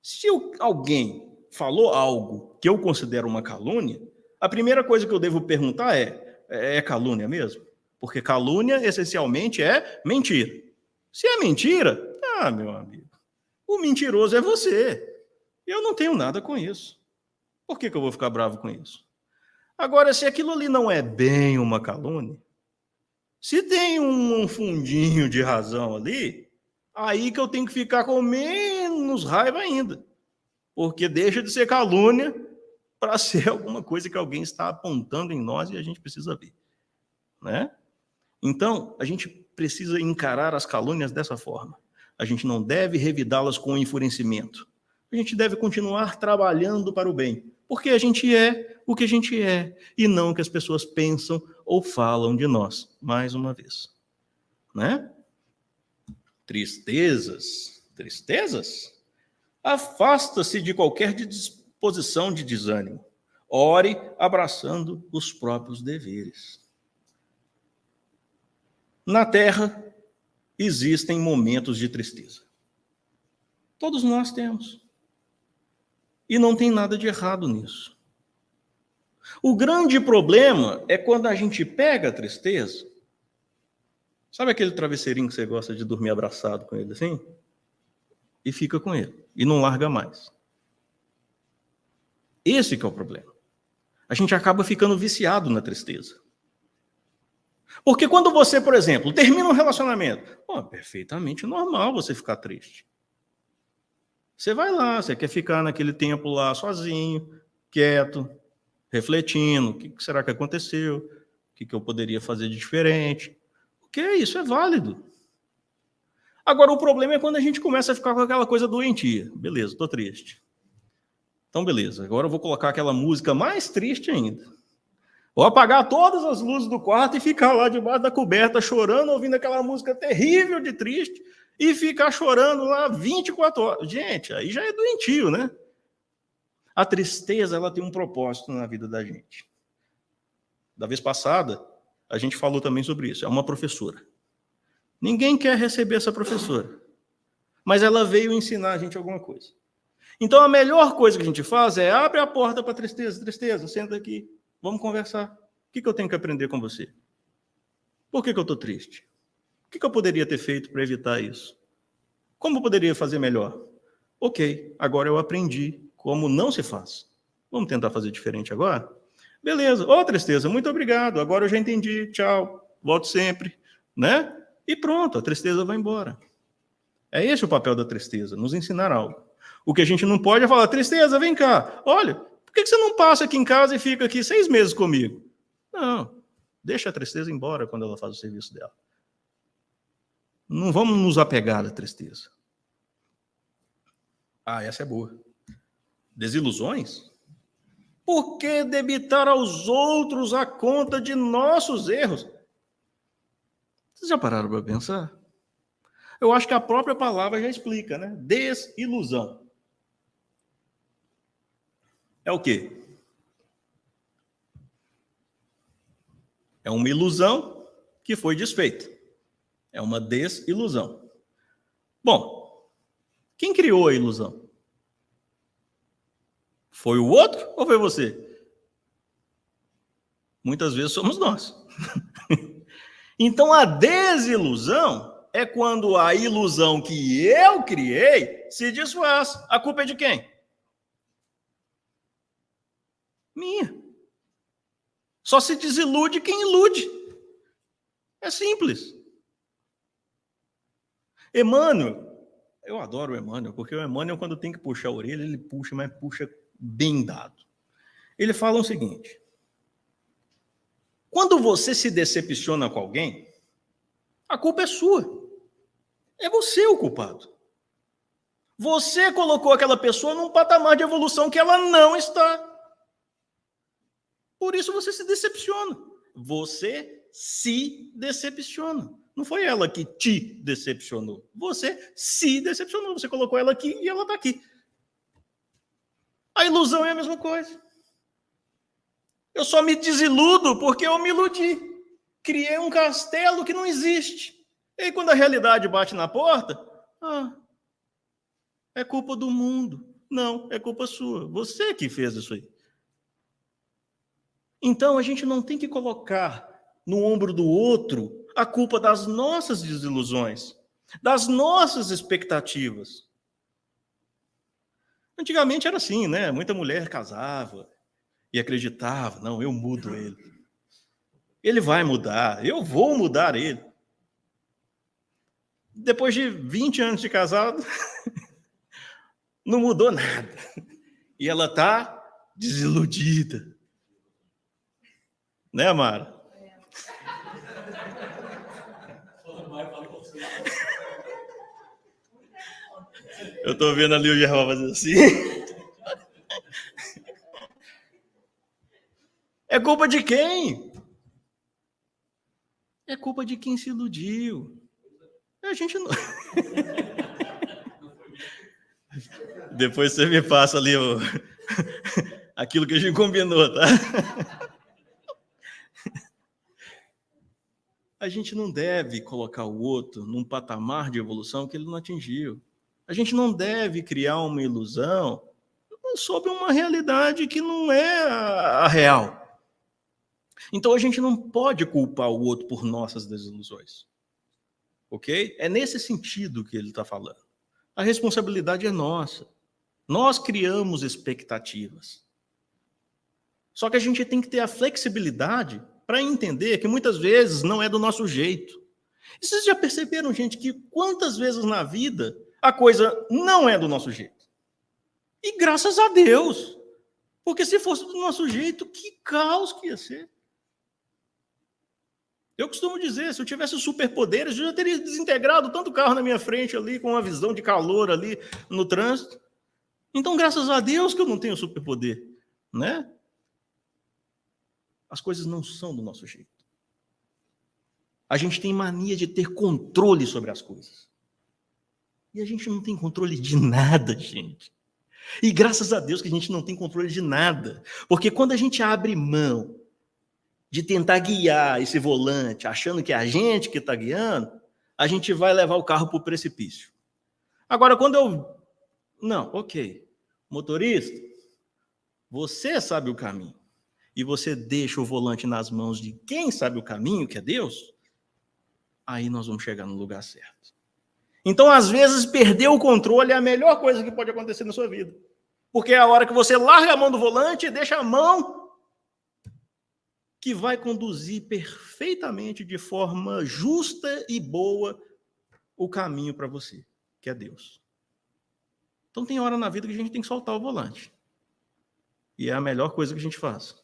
Se alguém falou algo que eu considero uma calúnia, a primeira coisa que eu devo perguntar é calúnia mesmo? Porque calúnia, essencialmente, é mentira. Se é mentira, meu amigo, o mentiroso é você. Eu não tenho nada com isso. Por que eu vou ficar bravo com isso? Agora, se aquilo ali não é bem uma calúnia, se tem um fundinho de razão ali, aí que eu tenho que ficar com menos raiva ainda. Porque deixa de ser calúnia para ser alguma coisa que alguém está apontando em nós e a gente precisa ver. Né? Então, a gente precisa encarar as calúnias dessa forma. A gente não deve revidá-las com enfurecimento. A gente deve continuar trabalhando para o bem, porque a gente é o que a gente é, e não o que as pessoas pensam ou falam de nós, mais uma vez. Né? Tristezas. Afasta-se de qualquer disposição de desânimo. Ore abraçando os próprios deveres. Na Terra, existem momentos de tristeza. Todos nós temos. E não tem nada de errado nisso. O grande problema é quando a gente pega a tristeza. Sabe aquele travesseirinho que você gosta de dormir abraçado com ele assim? e fica com ele, e não larga mais. Esse que é o problema. A gente acaba ficando viciado na tristeza. Porque quando você, por exemplo, termina um relacionamento, é perfeitamente normal você ficar triste. Você vai lá, você quer ficar naquele tempo lá sozinho, quieto, refletindo, o que será que aconteceu, o que eu poderia fazer de diferente. Porque isso é válido. Agora, o problema é quando a gente começa a ficar com aquela coisa doentia. Beleza, estou triste. Então, beleza, agora eu vou colocar aquela música mais triste ainda. Vou apagar todas as luzes do quarto e ficar lá debaixo da coberta chorando, ouvindo aquela música terrível de triste e ficar chorando lá 24 horas. Gente, aí já é doentio, né? A tristeza, ela tem um propósito na vida da gente. Da vez passada, a gente falou também sobre isso. É uma professora. Ninguém quer receber essa professora, mas ela veio ensinar a gente alguma coisa. Então, a melhor coisa que a gente faz é abre a porta para a tristeza. Tristeza, senta aqui, vamos conversar. O que eu tenho que aprender com você? Por que eu estou triste? O que eu poderia ter feito para evitar isso? Como eu poderia fazer melhor? Ok, agora eu aprendi como não se faz. Vamos tentar fazer diferente agora? Beleza. Tristeza, muito obrigado. Agora eu já entendi. Tchau. Volto sempre. Né? E pronto, a tristeza vai embora. É esse o papel da tristeza, nos ensinar algo. O que a gente não pode é falar, tristeza, vem cá. Olha, por que você não passa aqui em casa e fica aqui 6 meses comigo? Não, deixa a tristeza embora quando ela faz o serviço dela. Não vamos nos apegar à tristeza. Essa é boa. Desilusões? Por que debitar aos outros a conta de nossos erros? Vocês já pararam para pensar? Eu acho que a própria palavra já explica, né? Desilusão. É o quê? É uma ilusão que foi desfeita. É uma desilusão. Bom, quem criou a ilusão? Foi o outro ou foi você? Muitas vezes somos nós. Então, a desilusão é quando a ilusão que eu criei se desfaz. A culpa é de quem? Minha. Só se desilude quem ilude. É simples. Emmanuel, eu adoro o Emmanuel, porque o Emmanuel, quando tem que puxar a orelha, ele puxa, mas puxa bem dado. Ele fala o seguinte: quando você se decepciona com alguém, a culpa é sua. É você o culpado. Você colocou aquela pessoa num patamar de evolução que ela não está. Por isso você se decepciona. Você se decepciona. Não foi ela que te decepcionou. Você se decepcionou. Você colocou ela aqui e ela está aqui. A ilusão é a mesma coisa. Eu só me desiludo porque eu me iludi. Criei um castelo que não existe. E aí, quando a realidade bate na porta, é culpa do mundo. Não, é culpa sua. Você que fez isso aí. Então, a gente não tem que colocar no ombro do outro a culpa das nossas desilusões, das nossas expectativas. Antigamente era assim, né? Muita mulher casava e acreditava, não, eu mudo ele. Ele vai mudar, eu vou mudar ele. Depois de 20 anos de casado, não mudou nada. E ela está desiludida. Né, Mara? Eu estou vendo ali o Gerval fazer assim. É culpa de quem? É culpa de quem se iludiu. A gente não... Depois você me passa ali aquilo que a gente combinou, tá? A gente não deve colocar o outro num patamar de evolução que ele não atingiu. A gente não deve criar uma ilusão sobre uma realidade que não é a real. Então a gente não pode culpar o outro por nossas desilusões. Ok? É nesse sentido que ele está falando. A responsabilidade é nossa. Nós criamos expectativas. Só que a gente tem que ter a flexibilidade para entender que muitas vezes não é do nosso jeito. E vocês já perceberam, gente, que quantas vezes na vida a coisa não é do nosso jeito? E graças a Deus. Porque se fosse do nosso jeito, que caos que ia ser. Eu costumo dizer, se eu tivesse superpoderes, eu já teria desintegrado tanto carro na minha frente ali, com uma visão de calor ali no trânsito. Então, graças a Deus que eu não tenho superpoder, né? As coisas não são do nosso jeito. A gente tem mania de ter controle sobre as coisas. E a gente não tem controle de nada, gente. E graças a Deus que a gente não tem controle de nada. Porque quando a gente abre mão de tentar guiar esse volante, achando que é a gente que está guiando, a gente vai levar o carro para o precipício. Agora, quando eu... Não, ok. Motorista, você sabe o caminho. E você deixa o volante nas mãos de quem sabe o caminho, que é Deus, aí nós vamos chegar no lugar certo. Então, às vezes, perder o controle é a melhor coisa que pode acontecer na sua vida. Porque é a hora que você larga a mão do volante e deixa a mão que vai conduzir perfeitamente, de forma justa e boa, o caminho para você, que é Deus. Então, tem hora na vida que a gente tem que soltar o volante. E é a melhor coisa que a gente faz.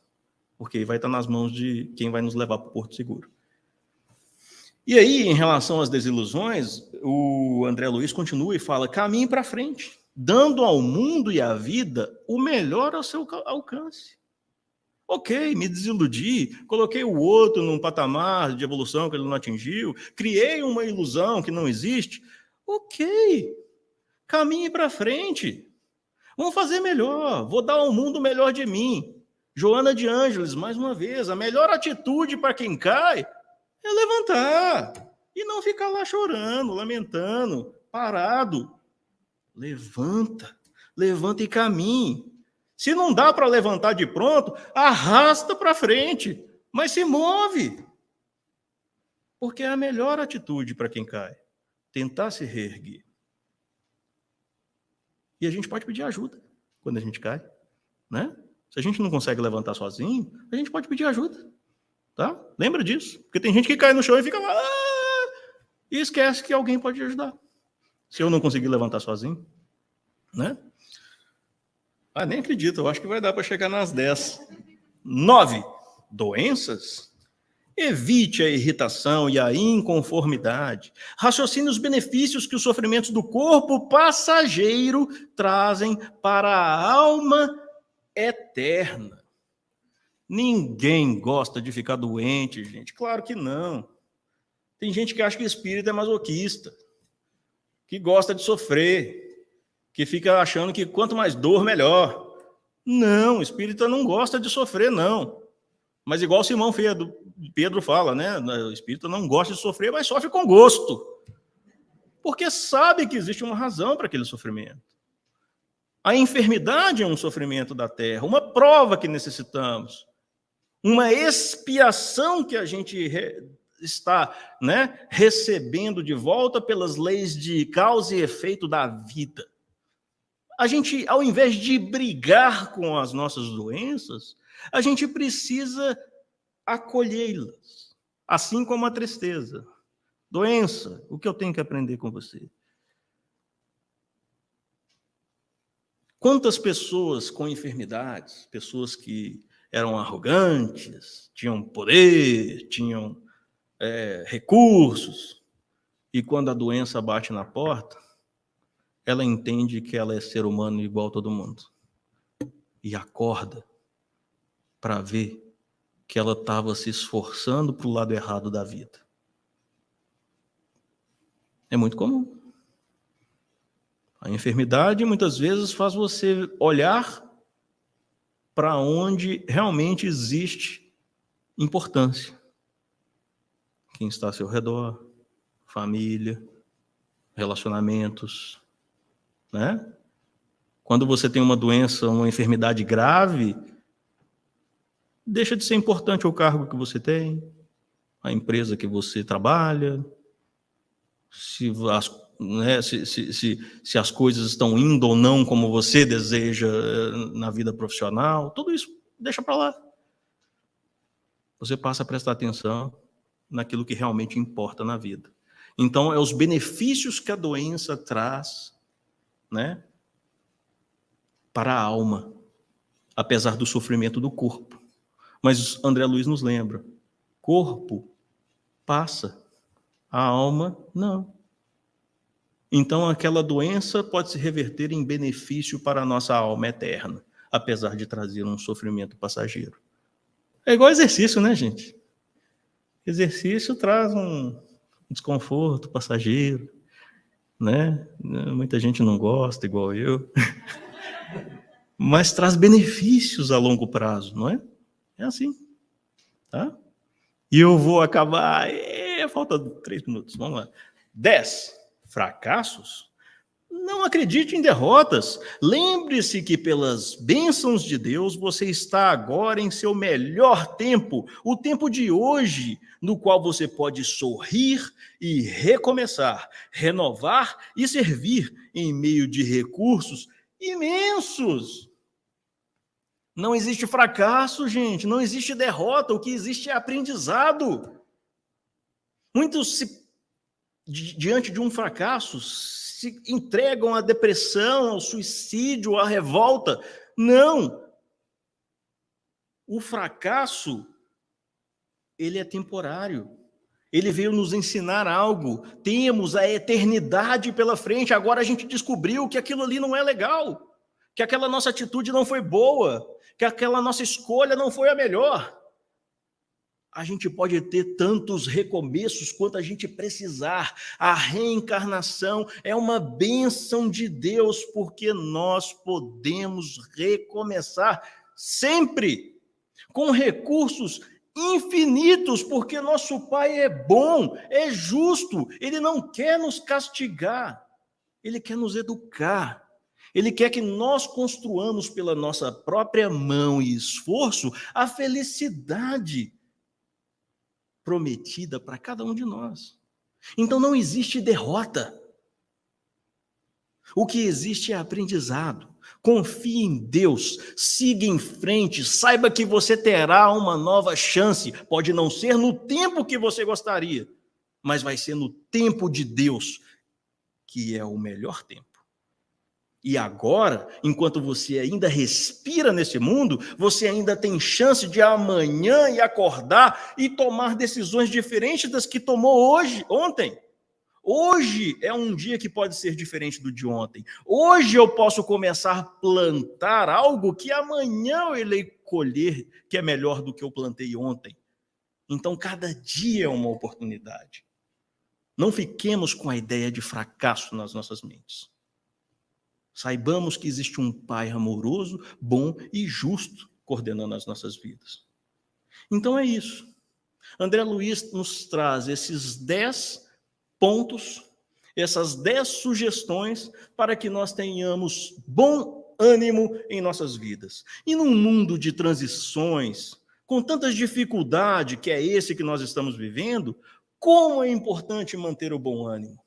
Porque vai estar nas mãos de quem vai nos levar para o Porto Seguro. E aí, em relação às desilusões, o André Luiz continua e fala: caminhe para frente, dando ao mundo e à vida o melhor ao seu alcance. Ok, me desiludi, coloquei o outro num patamar de evolução que ele não atingiu, criei uma ilusão que não existe. Ok, caminhe para frente. Vamos fazer melhor, vou dar ao mundo o melhor de mim. Joana de Ângeles, mais uma vez, a melhor atitude para quem cai é levantar e não ficar lá chorando, lamentando, parado. Levanta, levanta e caminhe. Se não dá para levantar de pronto, arrasta para frente, mas se move. Porque é a melhor atitude para quem cai, tentar se reerguer. E a gente pode pedir ajuda quando a gente cai, né? Se a gente não consegue levantar sozinho, a gente pode pedir ajuda, tá? Lembra disso, porque tem gente que cai no chão e fica lá e esquece que alguém pode ajudar. Se eu não conseguir levantar sozinho, né? Ah, nem acredito, eu acho que vai dar para chegar nas 10. 9. Doenças? Evite a irritação e a inconformidade. Raciocine os benefícios que os sofrimentos do corpo passageiro trazem para a alma eterna. Ninguém gosta de ficar doente, gente. Claro que não. Tem gente que acha que espírito é masoquista, que gosta de sofrer, que fica achando que quanto mais dor, melhor. Não, o espírita não gosta de sofrer, não. Mas igual Simão Pedro fala, né? O espírita não gosta de sofrer, mas sofre com gosto. Porque sabe que existe uma razão para aquele sofrimento. A enfermidade é um sofrimento da terra, uma prova que necessitamos, uma expiação que a gente está, né, recebendo de volta pelas leis de causa e efeito da vida. A gente, ao invés de brigar com as nossas doenças, a gente precisa acolhê-las, assim como a tristeza. Doença, o que eu tenho que aprender com você? Quantas pessoas com enfermidades, pessoas que eram arrogantes, tinham poder, tinham recursos, e quando a doença bate na porta, ela entende que ela é ser humano igual a todo mundo. E acorda para ver que ela estava se esforçando para o lado errado da vida. É muito comum. A enfermidade muitas vezes faz você olhar para onde realmente existe importância. Quem está ao seu redor, família, relacionamentos, né? Quando você tem uma doença, uma enfermidade grave, deixa de ser importante o cargo que você tem, a empresa que você trabalha, né, se as coisas estão indo ou não como você deseja na vida profissional, tudo isso deixa para lá. Você passa a prestar atenção naquilo que realmente importa na vida. Então, é os benefícios que a doença traz, né, para a alma, apesar do sofrimento do corpo. Mas André Luiz nos lembra, corpo passa, a alma não. Então, aquela doença pode se reverter em benefício para a nossa alma eterna, apesar de trazer um sofrimento passageiro. É igual exercício, né, gente? Exercício traz um desconforto passageiro, né? Muita gente não gosta, igual eu. Mas traz benefícios a longo prazo, não é? É assim, tá? E eu vou acabar... falta 3 minutos, vamos lá. 10 fracassos? Não acredite em derrotas. Lembre-se que pelas bênçãos de Deus você está agora em seu melhor tempo, o tempo de hoje, no qual você pode sorrir e recomeçar, renovar e servir em meio de recursos imensos. Não existe fracasso, gente, não existe derrota, o que existe é aprendizado. Muitos diante de um fracasso se entregam à depressão, ao suicídio, à revolta. Não! O fracasso, ele é temporário. Ele veio nos ensinar algo. Temos a eternidade pela frente. Agora a gente descobriu que aquilo ali não é legal, que aquela nossa atitude não foi boa, que aquela nossa escolha não foi a melhor. A gente pode ter tantos recomeços quanto a gente precisar. A reencarnação é uma bênção de Deus, porque nós podemos recomeçar sempre, com recursos infinitos, porque nosso Pai é bom, é justo, Ele não quer nos castigar, Ele quer nos educar. Ele quer que nós construamos pela nossa própria mão e esforço a felicidade prometida para cada um de nós. Então não existe derrota. O que existe é aprendizado. Confie em Deus, siga em frente, saiba que você terá uma nova chance. Pode não ser no tempo que você gostaria, mas vai ser no tempo de Deus, que é o melhor tempo. E agora, enquanto você ainda respira nesse mundo, você ainda tem chance de amanhã e acordar e tomar decisões diferentes das que tomou ontem. Hoje é um dia que pode ser diferente do de ontem. Hoje eu posso começar a plantar algo que amanhã eu irei colher, que é melhor do que eu plantei ontem. Então, cada dia é uma oportunidade. Não fiquemos com a ideia de fracasso nas nossas mentes. Saibamos que existe um Pai amoroso, bom e justo coordenando as nossas vidas. Então é isso. André Luiz nos traz esses 10 pontos, essas 10 sugestões para que nós tenhamos bom ânimo em nossas vidas. E num mundo de transições, com tantas dificuldades que é esse que nós estamos vivendo, como é importante manter o bom ânimo.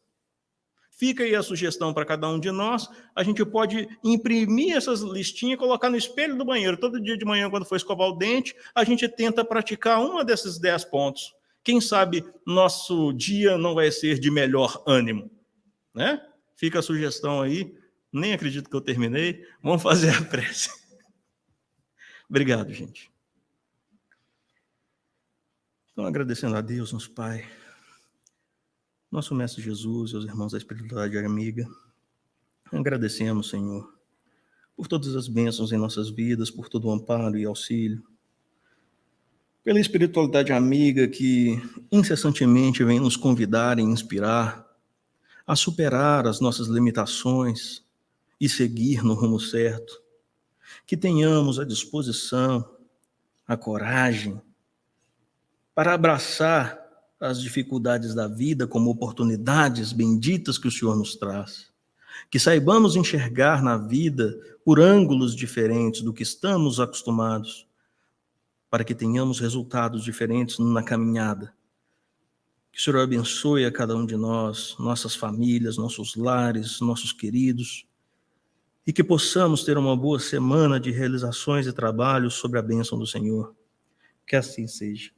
Fica aí a sugestão para cada um de nós. A gente pode imprimir essas listinhas e colocar no espelho do banheiro. Todo dia de manhã, quando for escovar o dente, a gente tenta praticar uma desses 10 pontos. Quem sabe nosso dia não vai ser de melhor ânimo, né? Fica a sugestão aí. Nem acredito que eu terminei. Vamos fazer a prece. Obrigado, gente. Então, agradecendo a Deus, nosso Pai, nosso Mestre Jesus e os irmãos da espiritualidade amiga, agradecemos, Senhor, por todas as bênçãos em nossas vidas, por todo o amparo e auxílio, pela espiritualidade amiga que incessantemente vem nos convidar e inspirar a superar as nossas limitações e seguir no rumo certo, que tenhamos a disposição, a coragem para abraçar as dificuldades da vida como oportunidades benditas que o Senhor nos traz. Que saibamos enxergar na vida por ângulos diferentes do que estamos acostumados, para que tenhamos resultados diferentes na caminhada. Que o Senhor abençoe a cada um de nós, nossas famílias, nossos lares, nossos queridos, e que possamos ter uma boa semana de realizações e trabalhos sobre a bênção do Senhor. Que assim seja.